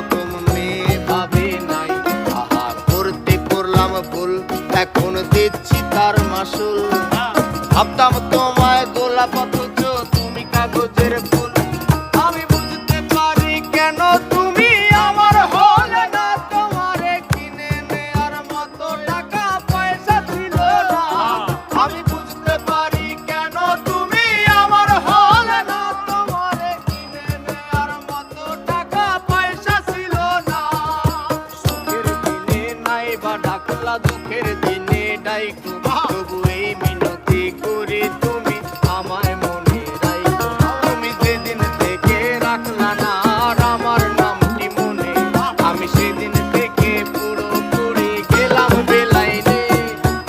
রকম মেয়ে ভাবে নাই। আহা করতে করলাম ভুল, এখন দিচ্ছি তার মাসুল। ভাবতাম তোমায় গোলাপ অথচ তুমি কাগজের ফুল। আমি বুঝতে পারি কেন তুমি আমার হলে না, তোমারে কিনে নেয়ার মতো টাকা পয়সা ছিল না। আমি বুঝতে পারি কেন তুমি আমার হলে না, তোমারে কিনে নেয়ার মতো টাকা পয়সা ছিল না। সুখের দিনে নাই বা ডাকলা, দুঃখের দিনে ডাইকো, তবু এই মিনতি করি তুমি আমায় মনে রাখো। তুমি যেদিন থেকে রাখলা না আর আমার নামটি মনে, আমি সেদিন থেকে পুরোপুরি গেলাম বেলাইনে।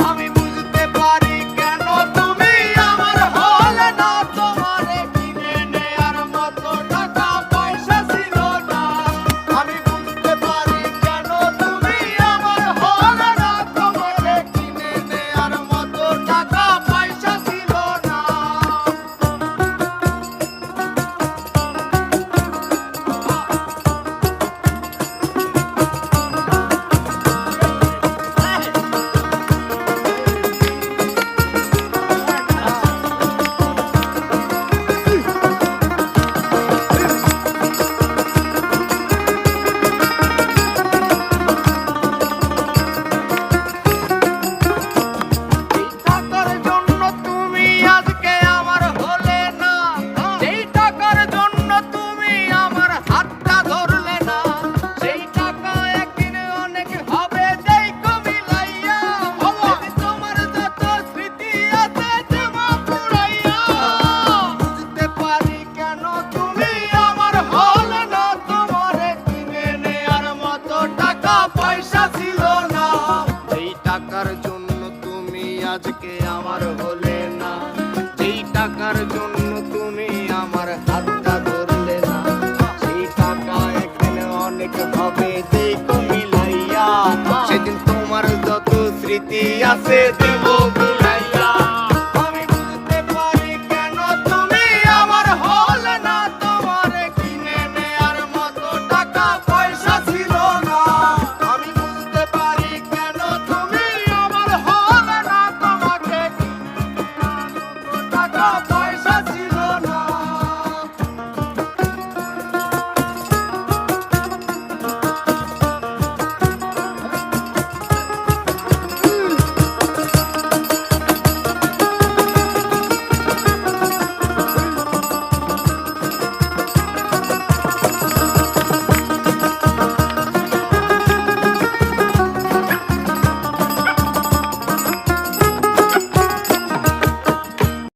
আমি বুঝতে পারি কেন তুমি আমার হলে না, তোমারে কিনে নেয়ার মতো টাকা পয়সা ছিল না। আমি বুঝতে পারি কেন তুমি আমার হলে না, তোমারে কিনে নেয়ার মতো টাকা পয়সা ছিল না। এই টাকার জন্য তুমি আজকে আমার হলে না, যেই টাকার জন্য তুমি আমার হাতটা ধরলে না। সেই টাকা একদিন অনেক হবে দেখো মিলাইয়া, তোমার যত স্মৃতি আছে জমা পুরাইয়া। বুঝতে পারি কেন তুমি আমার হলে না, তোমারে কিনে নেয়ার মতো টাকা পয়সা ছিল না। এই টাকার জন্য তুমি আজকে আমার হলে না, যেই টাকার জন্য তুমি আমার হাতটা ধরলে না। সেই টাকা একদিন অনেক হবে দেখো মিলাইয়া, সেদিন তোমার যত স্মৃতি আছে দেব ভুলাইয়া। আমি বুঝতে পারি কেন তুমি আমার হলে না, তোমারে কিনে নেয়ার মতো টাকা পয়সা ছিল না। আমি বুঝতে পারি কেন তুমি আমার হলে না, তোমাকে কিনে নেয়ার মতো টাকা পয়সা